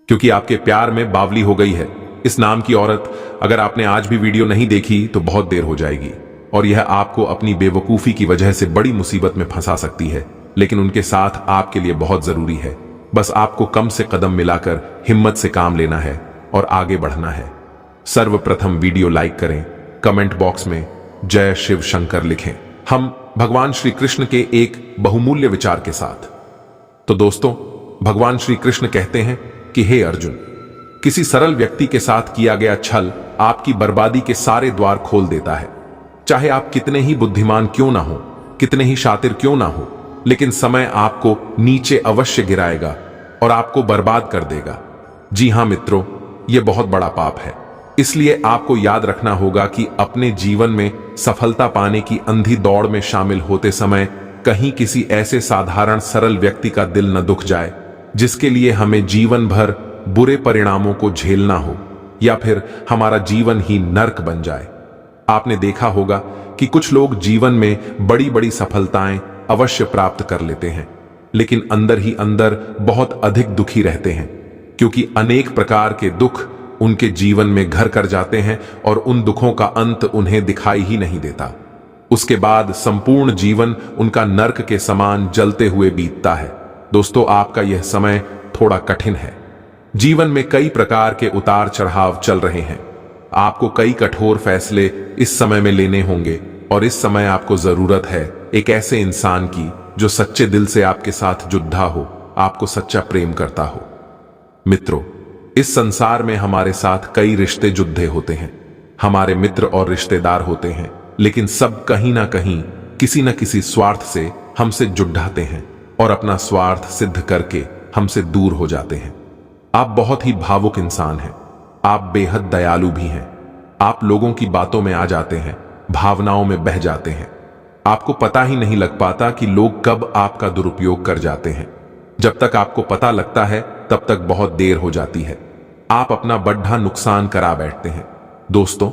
क्योंकि आपके प्यार में बावली हो गई है। इस नाम की औरत, अगर आपने आज भी वीडियो नहीं देखी तो बहुत देर हो जाएगी और यह आपको अपनी बेवकूफी की वजह से बड़ी मुसीबत में फंसा सकती है। लेकिन उनके साथ आपके लिए बहुत जरूरी है। बस आपको कम से कदम मिलाकर हिम्मत से काम लेना है और आगे बढ़ना है। सर्वप्रथम वीडियो लाइक करें, कमेंट बॉक्स में जय शिव शंकर लिखें, हम भगवान श्री कृष्ण के एक बहुमूल्य विचार के साथ। तो दोस्तों, भगवान श्री कृष्ण कहते हैं कि हे अर्जुन, किसी सरल व्यक्ति के साथ किया गया छल आपकी बर्बादी के सारे द्वार खोल देता है। चाहे आप कितने ही बुद्धिमान क्यों ना हो, कितने ही शातिर क्यों ना हो, लेकिन समय आपको नीचे अवश्य गिराएगा और आपको बर्बाद कर देगा। जी हां मित्रों, यह बहुत बड़ा पाप है। इसलिए आपको याद रखना होगा कि अपने जीवन में सफलता पाने की अंधी दौड़ में शामिल होते समय कहीं किसी ऐसे साधारण सरल व्यक्ति का दिल न दुख जाए जिसके लिए हमें जीवन भर बुरे परिणामों को झेलना हो, या फिर हमारा जीवन ही नर्क बन जाए। आपने देखा होगा कि कुछ लोग जीवन में बड़ी बड़ी सफलताएं अवश्य प्राप्त कर लेते हैं, लेकिन अंदर ही अंदर बहुत अधिक दुखी रहते हैं, क्योंकि अनेक प्रकार के दुख उनके जीवन में घर कर जाते हैं और उन दुखों का अंत उन्हें दिखाई ही नहीं देता। उसके बाद संपूर्ण जीवन उनका नर्क के समान जलते हुए बीतता है। दोस्तों, आपका यह समय थोड़ा कठिन है। जीवन में कई प्रकार के उतार चढ़ाव चल रहे हैं। आपको कई कठोर फैसले इस समय में लेने होंगे और इस समय आपको जरूरत है एक ऐसे इंसान की जो सच्चे दिल से आपके साथ जुड़ा हो, आपको सच्चा प्रेम करता हो। मित्रों, इस संसार में हमारे साथ कई रिश्ते जुड़े होते हैं, हमारे मित्र और रिश्तेदार होते हैं, लेकिन सब कहीं ना कहीं किसी न किसी स्वार्थ से हमसे जुड़ाते हैं और अपना स्वार्थ सिद्ध करके हमसे दूर हो जाते हैं। आप बहुत ही भावुक इंसान हैं, आप बेहद दयालु भी हैं। आप लोगों की बातों में आ जाते हैं, भावनाओं में बह जाते हैं। आपको पता ही नहीं लग पाता कि लोग कब आपका दुरुपयोग कर जाते हैं। जब तक आपको पता लगता है तब तक बहुत देर हो जाती है। आप अपना बड़ा नुकसान करा बैठते हैं। दोस्तों,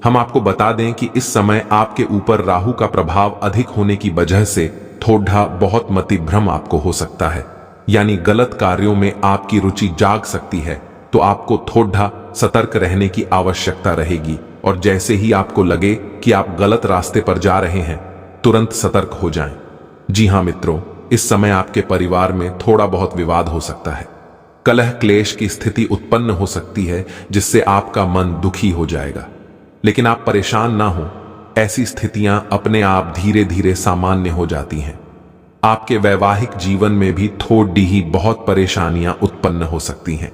हम आपको बता दें कि इस समय आपके ऊपर राहु का प्रभाव अधिक होने की वजह से थोड़ा बहुत मतिभ्रम आपको हो सकता है, यानी गलत कार्यों में आपकी रुचि जाग सकती है। तो आपको थोड़ा सतर्क रहने की आवश्यकता रहेगी और जैसे ही आपको लगे कि आप गलत रास्ते पर जा रहे हैं, तुरंत सतर्क हो जाएं। जी हां मित्रों, इस समय आपके परिवार में थोड़ा बहुत विवाद हो सकता है। कलह क्लेश की स्थिति उत्पन्न हो सकती है जिससे आपका मन दुखी हो जाएगा, लेकिन आप परेशान ना हो। ऐसी स्थितियां अपने आप धीरे धीरे सामान्य हो जाती हैं। आपके वैवाहिक जीवन में भी थोड़ी ही बहुत परेशानियां उत्पन्न हो सकती हैं।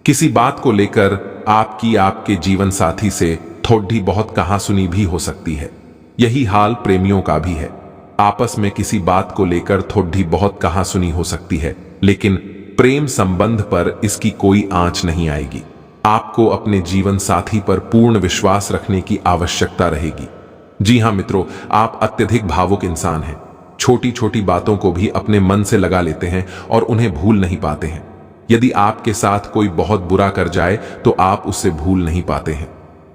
किसी बात को लेकर आपकी आपके जीवन साथी से थोड़ी बहुत कहासुनी भी हो सकती है। यही हाल प्रेमियों का भी है। आपस में किसी बात को लेकर थोड़ी बहुत कहासुनी हो सकती है, लेकिन प्रेम संबंध पर इसकी कोई आंच नहीं आएगी। आपको अपने जीवन साथी पर पूर्ण विश्वास रखने की आवश्यकता रहेगी। जी हां मित्रों, आप अत्यधिक भावुक इंसान हैं। छोटी छोटी बातों को भी अपने मन से लगा लेते हैं और उन्हें भूल नहीं पाते हैं। यदि आपके साथ कोई बहुत बुरा कर जाए तो आप उससे भूल नहीं पाते हैं,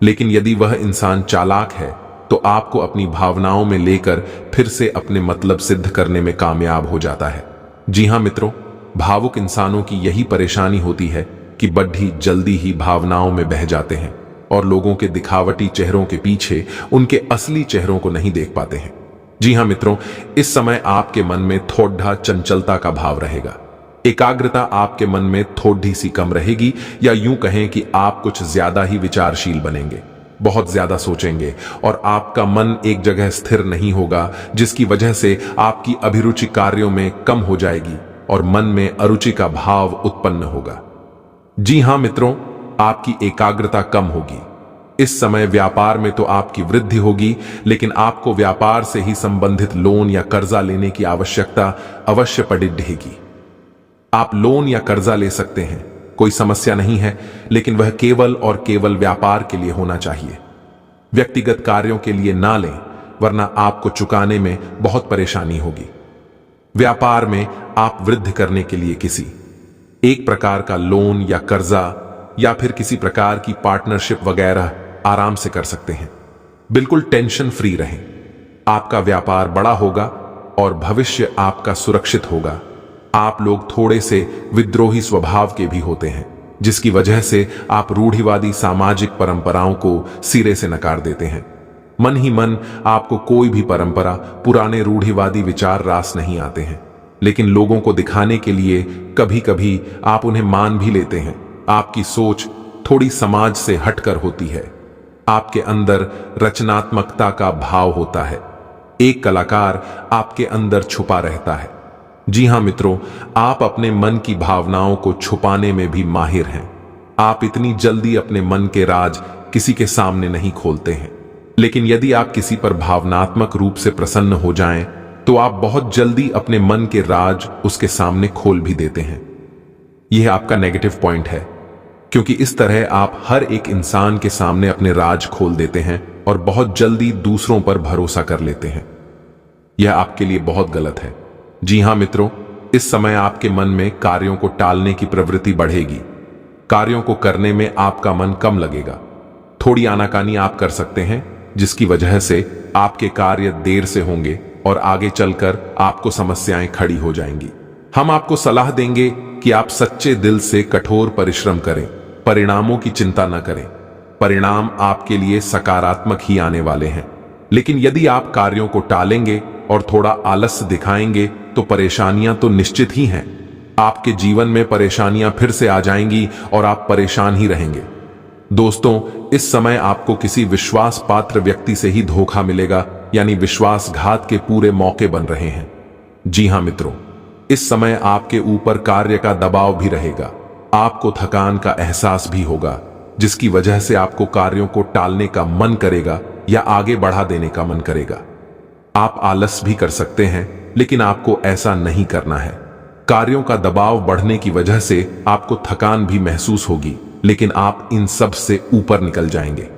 लेकिन यदि वह इंसान चालाक है तो आपको अपनी भावनाओं में लेकर फिर से अपने मतलब सिद्ध करने में कामयाब हो जाता है। जी हां मित्रों, भावुक इंसानों की यही परेशानी होती है कि बड़ी जल्दी ही भावनाओं में बह जाते हैं और लोगों के दिखावटी चेहरों के पीछे उनके असली चेहरों को नहीं देख पाते हैं। जी हां मित्रों, इस समय आपके मन में थोड़ा चंचलता का भाव रहेगा। एकाग्रता आपके मन में थोड़ी सी कम रहेगी, या यूं कहें कि आप कुछ ज्यादा ही विचारशील बनेंगे, बहुत ज्यादा सोचेंगे और आपका मन एक जगह स्थिर नहीं होगा, जिसकी वजह से आपकी अभिरुचि कार्यों में कम हो जाएगी और मन में अरुचि का भाव उत्पन्न होगा। जी हां मित्रों, आपकी एकाग्रता कम होगी। इस समय व्यापार में तो आपकी वृद्धि होगी, लेकिन आपको व्यापार से ही संबंधित लोन या कर्जा लेने की आवश्यकता अवश्य पड़ी रहेगी। आप लोन या कर्जा ले सकते हैं, कोई समस्या नहीं है, लेकिन वह केवल और केवल व्यापार के लिए होना चाहिए। व्यक्तिगत कार्यों के लिए ना लें, वरना आपको चुकाने में बहुत परेशानी होगी। व्यापार में आप वृद्धि करने के लिए किसी एक प्रकार का लोन या कर्जा या फिर किसी प्रकार की पार्टनरशिप वगैरह आराम से कर सकते हैं। बिल्कुल टेंशन फ्री रहें। आपका व्यापार बड़ा होगा और भविष्य आपका सुरक्षित होगा। आप लोग थोड़े से विद्रोही स्वभाव के भी होते हैं, जिसकी वजह से आप रूढ़िवादी सामाजिक परंपराओं को सिरे से नकार देते हैं। मन ही मन आपको कोई भी परंपरा, पुराने रूढ़िवादी विचार रास नहीं आते हैं, लेकिन लोगों को दिखाने के लिए कभी कभी आप उन्हें मान भी लेते हैं। आपकी सोच थोड़ी समाज से हटकर होती है। आपके अंदर रचनात्मकता का भाव होता है। एक कलाकार आपके अंदर छुपा रहता है। जी हां मित्रों, आप अपने मन की भावनाओं को छुपाने में भी माहिर हैं। आप इतनी जल्दी अपने मन के राज किसी के सामने नहीं खोलते हैं, लेकिन यदि आप किसी पर भावनात्मक रूप से प्रसन्न हो जाएं, तो आप बहुत जल्दी अपने मन के राज उसके सामने खोल भी देते हैं। यह आपका नेगेटिव पॉइंट है, क्योंकि इस तरह आप हर एक इंसान के सामने अपने राज खोल देते हैं और बहुत जल्दी दूसरों पर भरोसा कर लेते हैं। यह आपके लिए बहुत गलत है। जी हां मित्रों, इस समय आपके मन में कार्यों को टालने की प्रवृत्ति बढ़ेगी। कार्यों को करने में आपका मन कम लगेगा। थोड़ी आनाकानी आप कर सकते हैं, जिसकी वजह से आपके कार्य देर से होंगे और आगे चलकर आपको समस्याएं खड़ी हो जाएंगी। हम आपको सलाह देंगे कि आप सच्चे दिल से कठोर परिश्रम करें, परिणामों की चिंता न करें। परिणाम आपके लिए सकारात्मक ही आने वाले हैं। लेकिन यदि आप कार्यों को टालेंगे और थोड़ा आलस्य दिखाएंगे, तो परेशानियां तो निश्चित ही हैं। आपके जीवन में परेशानियां फिर से आ जाएंगी और आप परेशान ही रहेंगे। दोस्तों, इस समय आपको किसी विश्वास पात्र व्यक्ति से ही धोखा मिलेगा, यानी विश्वासघात के पूरे मौके बन रहे हैं। जी हां मित्रों, इस समय आपके ऊपर कार्य का दबाव भी रहेगा। आपको थकान का एहसास भी होगा, जिसकी वजह से आपको कार्यों को टालने का मन करेगा या आगे बढ़ा देने का मन करेगा। आप आलस भी कर सकते हैं, लेकिन आपको ऐसा नहीं करना है। कार्यों का दबाव बढ़ने की वजह से आपको थकान भी महसूस होगी, लेकिन आप इन सब से ऊपर निकल जाएंगे।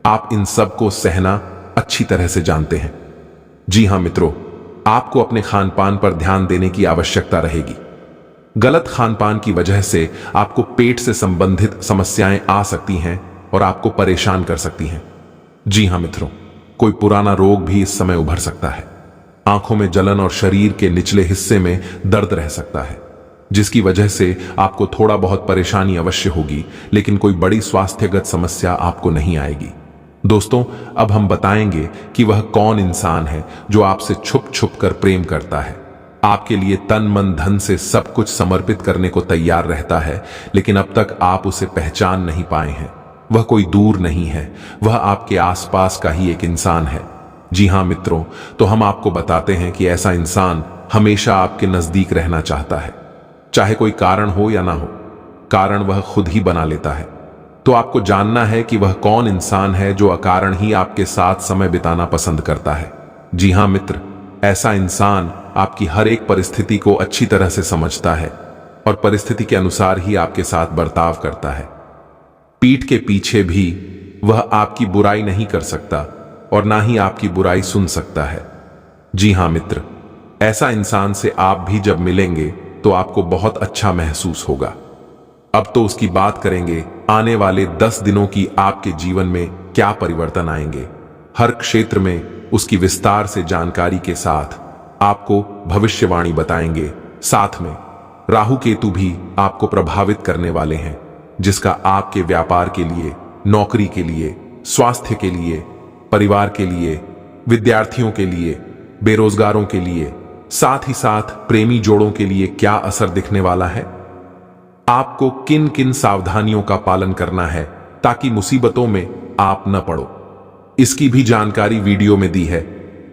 आप इन सब को सहना अच्छी तरह से जानते हैं। जी हां मित्रों, आपको अपने खान पान पर ध्यान देने की आवश्यकता रहेगी। गलत खान पान की वजह से आपको पेट से संबंधित समस्याएं आ सकती हैं और आपको परेशान कर सकती हैं। जी हां मित्रों, कोई पुराना रोग भी इस समय उभर सकता है। आंखों में जलन और शरीर के निचले हिस्से में दर्द रह सकता है, जिसकी वजह से आपको थोड़ा बहुत परेशानी अवश्य होगी, लेकिन कोई बड़ी स्वास्थ्यगत समस्या आपको नहीं आएगी। दोस्तों, अब हम बताएंगे कि वह कौन इंसान है जो आपसे छुप छुप कर प्रेम करता है, आपके लिए तन मन धन से सब कुछ समर्पित करने को तैयार रहता है, लेकिन अब तक आप उसे पहचान नहीं पाए हैं। वह कोई दूर नहीं है, वह आपके आसपास का ही एक इंसान है। जी हां मित्रों, तो हम आपको बताते हैं कि ऐसा इंसान हमेशा आपके नजदीक रहना चाहता है, चाहे कोई कारण हो या ना हो। कारण वह खुद ही बना लेता है। तो आपको जानना है कि वह कौन इंसान है जो अकारण ही आपके साथ समय बिताना पसंद करता है। जी हां मित्र, ऐसा इंसान आपकी हर एक परिस्थिति को अच्छी तरह से समझता है और परिस्थिति के अनुसार ही आपके साथ बर्ताव करता है। पीठ के पीछे भी वह आपकी बुराई नहीं कर सकता और ना ही आपकी बुराई सुन सकता है। जी हां मित्र, ऐसा इंसान से आप भी जब मिलेंगे तो आपको बहुत अच्छा महसूस होगा। अब तो उसकी बात करेंगे, आने वाले 10 दिनों की आपके जीवन में क्या परिवर्तन आएंगे। हर क्षेत्र में उसकी विस्तार से जानकारी के साथ आपको भविष्यवाणी बताएंगे। साथ में राहु केतु भी आपको प्रभावित करने वाले हैं, जिसका आपके व्यापार के लिए, नौकरी के लिए, स्वास्थ्य के लिए, परिवार के लिए, विद्यार्थियों के लिए, बेरोजगारों के लिए, साथ ही साथ प्रेमी जोड़ों के लिए क्या असर दिखने वाला है। आपको किन किन सावधानियों का पालन करना है ताकि मुसीबतों में आप न पड़ो, इसकी भी जानकारी वीडियो में दी है।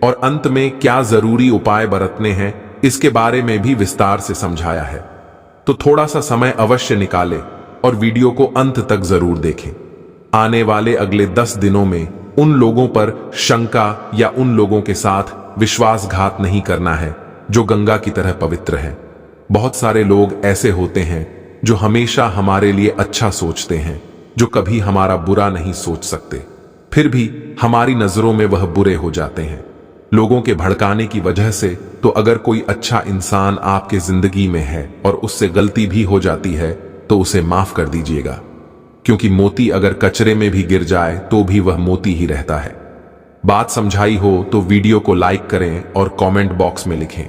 और अंत में क्या जरूरी उपाय बरतने हैं, इसके बारे में भी विस्तार से समझाया है। तो थोड़ा सा समय अवश्य निकालें और वीडियो को अंत तक जरूर देखें। आने वाले अगले 10 दिनों में उन लोगों पर शंका या उन लोगों के साथ विश्वासघात नहीं करना है जो गंगा की तरह पवित्र है। बहुत सारे लोग ऐसे होते हैं जो हमेशा हमारे लिए अच्छा सोचते हैं, जो कभी हमारा बुरा नहीं सोच सकते, फिर भी हमारी नजरों में वह बुरे हो जाते हैं लोगों के भड़काने की वजह से। तो अगर कोई अच्छा इंसान आपके जिंदगी में है और उससे गलती भी हो जाती है तो उसे माफ कर दीजिएगा, क्योंकि मोती अगर कचरे में भी गिर जाए तो भी वह मोती ही रहता है। बात समझाई हो तो वीडियो को लाइक करें और कमेंट बॉक्स में लिखें,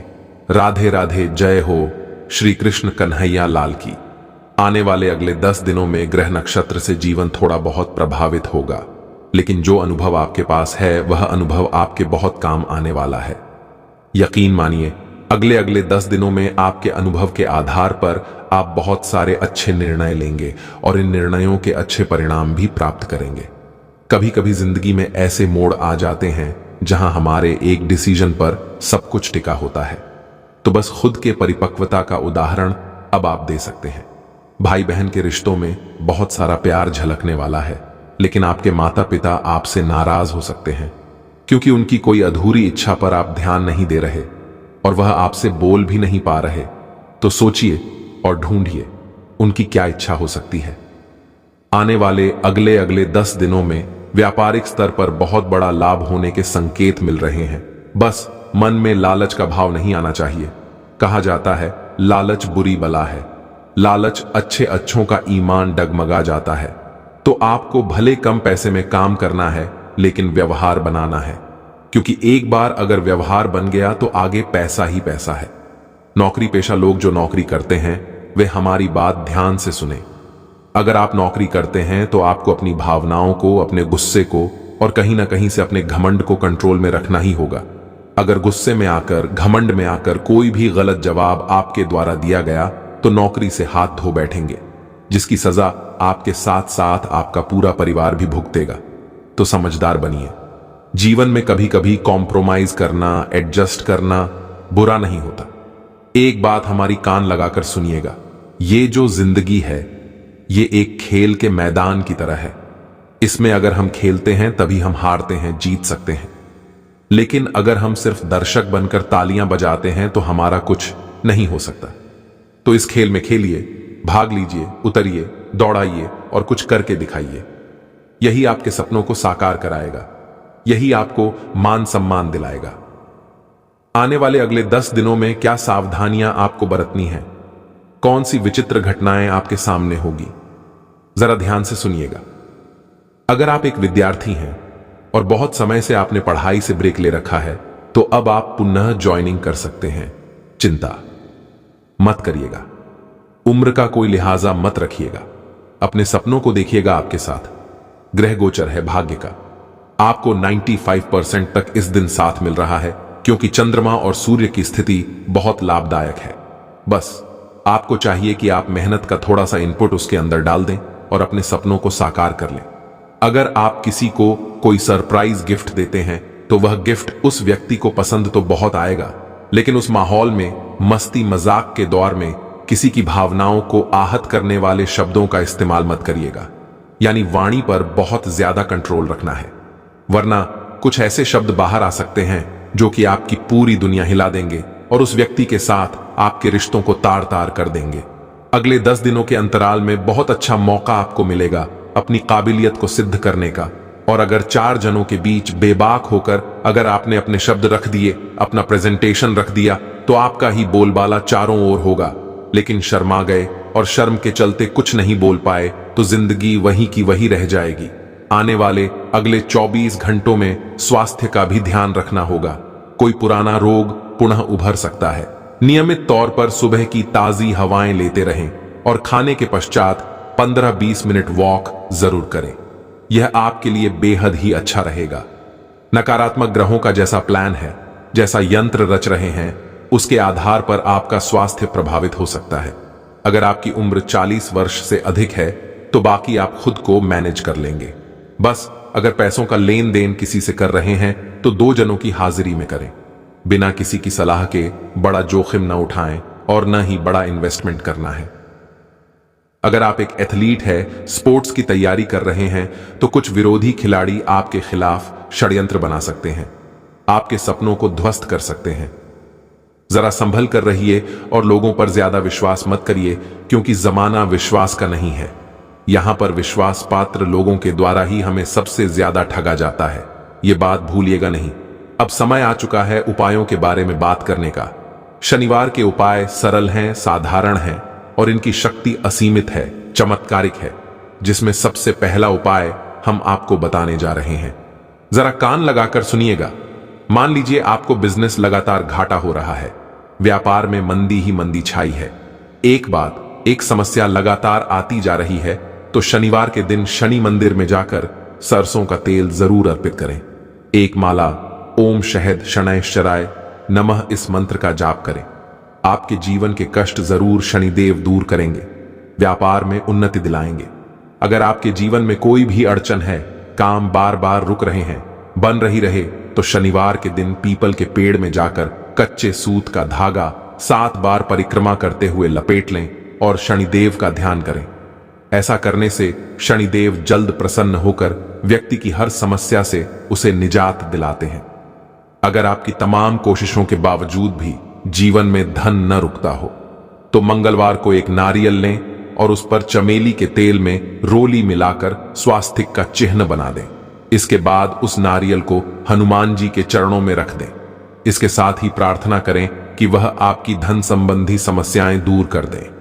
राधे राधे, जय हो श्री कृष्ण कन्हैया लाल की। आने वाले अगले 10 दिनों में ग्रह नक्षत्र से जीवन थोड़ा बहुत प्रभावित होगा, लेकिन जो अनुभव आपके पास है वह अनुभव आपके बहुत काम आने वाला है। यकीन मानिए, अगले 10 दिनों में आपके अनुभव के आधार पर आप बहुत सारे अच्छे निर्णय लेंगे और इन निर्णयों के अच्छे परिणाम भी प्राप्त करेंगे। कभी कभी जिंदगी में ऐसे मोड़ आ जाते हैं जहां हमारे एक डिसीजन पर सब कुछ टिका होता है। तो बस खुद के परिपक्वता का उदाहरण अब आप दे सकते हैं। भाई बहन के रिश्तों में बहुत सारा प्यार झलकने वाला है, लेकिन आपके माता पिता आपसे नाराज हो सकते हैं क्योंकि उनकी कोई अधूरी इच्छा पर आप ध्यान नहीं दे रहे और वह आपसे बोल भी नहीं पा रहे। तो सोचिए और ढूंढिए उनकी क्या इच्छा हो सकती है। आने वाले अगले 10 दिनों में व्यापारिक स्तर पर बहुत बड़ा लाभ होने के संकेत मिल रहे हैं। बस मन में लालच का भाव नहीं आना चाहिए। कहा जाता है लालच बुरी बला है। लालच अच्छों का ईमान डगमगा जाता है। तो आपको भले कम पैसे में काम करना है, लेकिन व्यवहार बनाना है, क्योंकि एक बार अगर व्यवहार बन गया तो आगे पैसा ही पैसा है। नौकरी पेशा लोग जो नौकरी करते हैं वे हमारी बात ध्यान से सुने। अगर आप नौकरी करते हैं तो आपको अपनी भावनाओं को, अपने गुस्से को और कहीं ना कहीं से अपने घमंड को कंट्रोल में रखना ही होगा। अगर गुस्से में आकर, घमंड में आकर कोई भी गलत जवाब आपके द्वारा दिया गया तो नौकरी से हाथ धो बैठेंगे, जिसकी सजा आपके साथ साथ आपका पूरा परिवार भी भुगतेगा। तो समझदार बनिए। जीवन में कभी कभी कॉम्प्रोमाइज करना, एडजस्ट करना बुरा नहीं होता। एक बात हमारी कान लगाकर सुनिएगा, ये जो जिंदगी है ये एक खेल के मैदान की तरह है। इसमें अगर हम खेलते हैं तभी हम हारते हैं, जीत सकते हैं। लेकिन अगर हम सिर्फ दर्शक बनकर तालियां बजाते हैं तो हमारा कुछ नहीं हो सकता। तो इस खेल में खेलिए, भाग लीजिए, उतरिए, दौड़ाइए और कुछ करके दिखाइए। यही आपके सपनों को साकार कराएगा, यही आपको मान सम्मान दिलाएगा। आने वाले अगले 10 दिनों में क्या सावधानियां आपको बरतनी हैं, कौन सी विचित्र घटनाएं आपके सामने होगी, जरा ध्यान से सुनिएगा। अगर आप एक विद्यार्थी हैं और बहुत समय से आपने पढ़ाई से ब्रेक ले रखा है तो अब आप पुनः ज्वाइनिंग कर सकते हैं। चिंता मत करिएगा, उम्र का कोई लिहाजा मत रखिएगा, अपने सपनों को देखिएगा आपके साथ। ग्रह गोचर है भाग्य का, आपको 95% तक इस दिन साथ मिल रहा है क्योंकि चंद्रमा और सूर्य की स्थिति बहुत लाभदायक है। बस आपको चाहिए कि आप मेहनत का थोड़ा सा इनपुट उसके अंदर डाल दें और अपने सपनों को साकार कर लें। अगर आप किसी को कोई सरप्राइज गिफ्ट देते हैं तो वह गिफ्ट उस व्यक्ति को पसंद तो बहुत आएगा, लेकिन उस माहौल में मस्ती मजाक के दौर में किसी की भावनाओं को आहत करने वाले शब्दों का इस्तेमाल मत करिएगा। यानी वाणी पर बहुत ज्यादा कंट्रोल रखना है, वरना कुछ ऐसे शब्द बाहर आ सकते हैं जो कि आपकी पूरी दुनिया हिला देंगे और उस व्यक्ति के साथ आपके रिश्तों को तार तार कर देंगे। अगले 10 दिनों के अंतराल में बहुत अच्छा मौका आपको मिलेगा अपनी काबिलियत को सिद्ध करने का। और अगर 4 जनों के बीच बेबाक होकर अगर आपने अपने शब्द रख दिए, अपना प्रेजेंटेशन रख दिया, तो आपका ही बोलबाला चारों ओर होगा। लेकिन शर्मा गए और शर्म के चलते कुछ नहीं बोल पाए तो जिंदगी वहीं की वहीं रह जाएगी। आने वाले अगले 24 घंटों में स्वास्थ्य का भी ध्यान रखना होगा। कोई पुराना रोग पुनः उभर सकता है। नियमित तौर पर सुबह की ताजी हवाएं लेते रहें और खाने के पश्चात 15-20 मिनट वॉक जरूर करें। यह आपके लिए बेहद ही अच्छा रहेगा। नकारात्मक ग्रहों का जैसा प्लान है, जैसा यंत्र रच रहे हैं, उसके आधार पर आपका स्वास्थ्य प्रभावित हो सकता है। अगर आपकी उम्र 40 वर्ष से अधिक है तो बाकी आप खुद को मैनेज कर लेंगे। बस अगर पैसों का लेन देन किसी से कर रहे हैं तो 2 जनों की हाजिरी में करें। बिना किसी की सलाह के बड़ा जोखिम न उठाएं और न ही बड़ा इन्वेस्टमेंट करना है। अगर आप एक एथलीट है, स्पोर्ट्स की तैयारी कर रहे हैं, तो कुछ विरोधी खिलाड़ी आपके खिलाफ षड्यंत्र बना सकते हैं, आपके सपनों को ध्वस्त कर सकते हैं। जरा संभल कर रहिए और लोगों पर ज्यादा विश्वास मत करिए, क्योंकि जमाना विश्वास का नहीं है। यहां पर विश्वास पात्र लोगों के द्वारा ही हमें सबसे ज्यादा ठगा जाता है। यह बात भूलिएगा नहीं। अब समय आ चुका है उपायों के बारे में बात करने का। शनिवार के उपाय सरल हैं, साधारण हैं और इनकी शक्ति असीमित है, चमत्कारिक है, जिसमें सबसे पहला उपाय हम आपको बताने जा रहे हैं। जरा कान लगाकर सुनिएगा। मान लीजिए आपको बिजनेस लगातार घाटा हो रहा है, व्यापार में मंदी ही मंदी छाई है। एक बात एक समस्या लगातार आती जा रही है तो शनिवार के दिन शनि मंदिर में जाकर सरसों का तेल जरूर अर्पित करें। एक माला ओम शहद शनैश्चराय नमः इस मंत्र का जाप करें। आपके जीवन के कष्ट जरूर शनिदेव दूर करेंगे, व्यापार में उन्नति दिलाएंगे। अगर आपके जीवन में कोई भी अड़चन है, काम बार बार रुक रहे हैं, बन रहे तो शनिवार के दिन पीपल के पेड़ में जाकर कच्चे सूत का धागा 7 बार परिक्रमा करते हुए लपेट लें और शनिदेव का ध्यान करें। ऐसा करने से शनिदेव जल्द प्रसन्न होकर व्यक्ति की हर समस्या से उसे निजात दिलाते हैं। अगर आपकी तमाम कोशिशों के बावजूद भी जीवन में धन न रुकता हो तो मंगलवार को एक नारियल लें और उस पर चमेली के तेल में रोली मिलाकर स्वास्तिक का चिन्ह बना दें। इसके बाद उस नारियल को हनुमान जी के चरणों में रख दें। इसके साथ ही प्रार्थना करें कि वह आपकी धन संबंधी समस्याएं दूर कर दें।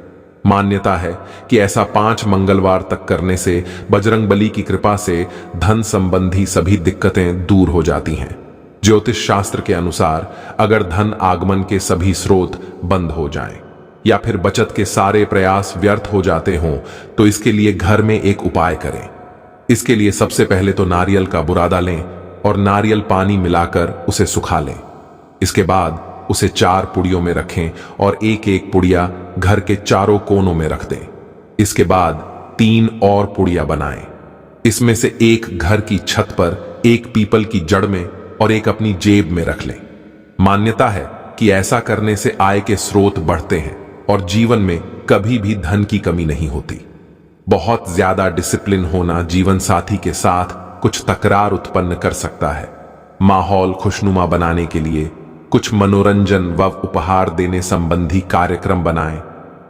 मान्यता है कि ऐसा 5 मंगलवार तक करने से बजरंगबली की कृपा से धन संबंधी सभी दिक्कतें दूर हो जाती हैं। ज्योतिष शास्त्र के अनुसार अगर धन आगमन के सभी स्रोत बंद हो जाएं या फिर बचत के सारे प्रयास व्यर्थ हो जाते हों तो इसके लिए घर में एक उपाय करें। इसके लिए सबसे पहले तो नारियल का बुरादा लें और नारियल पानी मिलाकर उसे सुखा लें। इसके बाद उसे 4 पुड़ियों में रखें और एक एक पुड़िया घर के चारों कोनों में रख दें। इसके बाद 3 और पुड़िया बनाएं। इसमें से एक घर की छत पर, एक पीपल की जड़ में और एक अपनी जेब में रख लें। मान्यता है कि ऐसा करने से आय के स्रोत बढ़ते हैं और जीवन में कभी भी धन की कमी नहीं होती। बहुत ज्यादा डिसिप्लिन होना जीवन साथी के साथ कुछ तकरार उत्पन्न कर सकता है। माहौल खुशनुमा बनाने के लिए कुछ मनोरंजन व उपहार देने संबंधी कार्यक्रम बनाएं।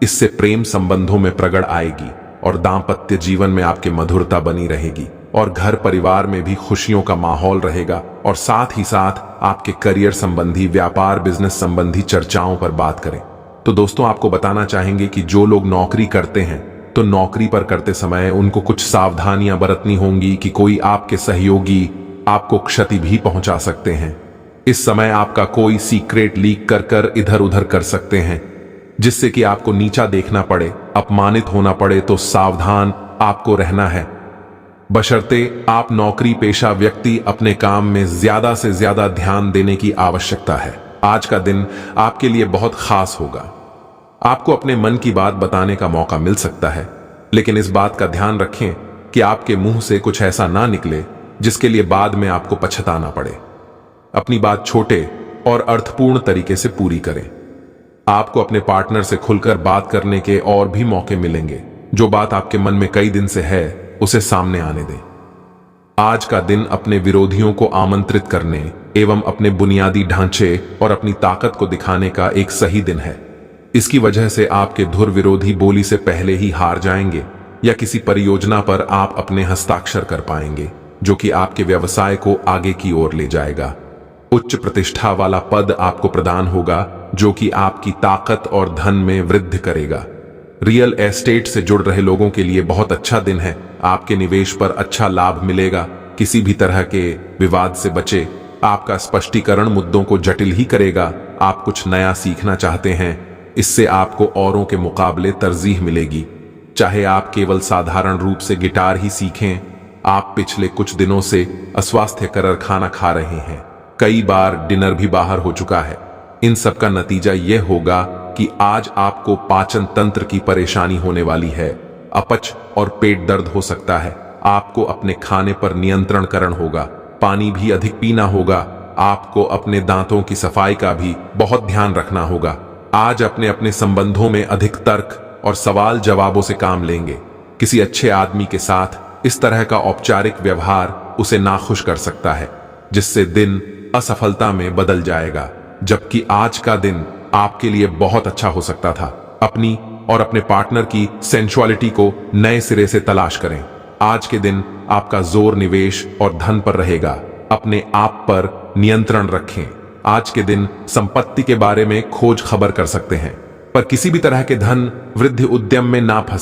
इससे प्रेम संबंधों में प्रगड़ आएगी और दांपत्य जीवन में आपके मधुरता बनी रहेगी और घर परिवार में भी खुशियों का माहौल रहेगा। और साथ ही साथ आपके करियर संबंधी, व्यापार बिजनेस संबंधी चर्चाओं पर बात करें। तो दोस्तों, आपको बताना चाहेंगे कि जो लोग नौकरी करते हैं तो नौकरी पर करते समय उनको कुछ सावधानियां बरतनी होंगी कि कोई आपके सहयोगी आपको क्षति भी पहुंचा सकते हैं। इस समय आपका कोई सीक्रेट लीक कर इधर उधर कर सकते हैं जिससे कि आपको नीचा देखना पड़े, अपमानित होना पड़े। तो सावधान आपको रहना है, बशर्ते आप नौकरी पेशा व्यक्ति अपने काम में ज्यादा से ज्यादा ध्यान देने की आवश्यकता है। आज का दिन आपके लिए बहुत खास होगा। आपको अपने मन की बात बताने का मौका मिल सकता है, लेकिन इस बात का ध्यान रखें कि आपके मुंह से कुछ ऐसा ना निकले जिसके लिए बाद में आपको पछताना पड़े। अपनी बात छोटे और अर्थपूर्ण तरीके से पूरी करें। आपको अपने पार्टनर से खुलकर बात करने के और भी मौके मिलेंगे। जो बात आपके मन में कई दिन से है उसे सामने आने दें। आज का दिन अपने विरोधियों को आमंत्रित करने एवं अपने बुनियादी ढांचे और अपनी ताकत को दिखाने का एक सही दिन है। इसकी वजह से आपके धुर विरोधी बोली से पहले ही हार जाएंगे या किसी परियोजना पर आप अपने हस्ताक्षर कर पाएंगे जो कि आपके व्यवसाय को आगे की ओर ले जाएगा। उच्च प्रतिष्ठा वाला पद आपको प्रदान होगा जो कि आपकी ताकत और धन में वृद्धि करेगा। रियल एस्टेट से जुड़ रहे लोगों के लिए बहुत अच्छा दिन है। आपके निवेश पर अच्छा लाभ मिलेगा। किसी भी तरह के विवाद से बचे। आपका स्पष्टीकरण मुद्दों को जटिल ही करेगा। आप कुछ नया सीखना चाहते हैं, इससे आपको औरों के मुकाबले तरजीह मिलेगी। चाहे आप केवल साधारण रूप से गिटार ही सीखें, आप पिछले कुछ दिनों से अस्वास्थ्यकर खाना खा रहे हैं, कई बार डिनर भी बाहर हो चुका है। इन सब का नतीजा यह होगा कि आज आपको पाचन तंत्र की परेशानी होने वाली है। अपच और पेट दर्द हो सकता है। आपको अपने खाने पर नियंत्रण करना होगा। पानी भी अधिक पीना होगा। आपको अपने दांतों की सफाई का भी बहुत ध्यान रखना होगा। आज अपने अपने संबंधों में अधिक तर्क और सवाल जवाबों से काम लेंगे। किसी अच्छे आदमी के साथ इस तरह का औपचारिक व्यवहार उसे नाखुश कर सकता है, जिससे दिन असफलता में बदल जाएगा। जबकि आज का दिन आपके लिए बहुत अच्छा हो सकता था। अपनी और अपने पार्टनर की सेंसुअलिटी को नए सिरे से तलाश करें। आज के दिन आपका जोर निवेश और धन पर रहेगा। अपने आप पर नियंत्रण रखें। आज के दिन संपत्ति के बारे में खोज खबर कर सकते हैं, पर किसी भी तरह के धन वृद्धि उद्यम में ना फंसे।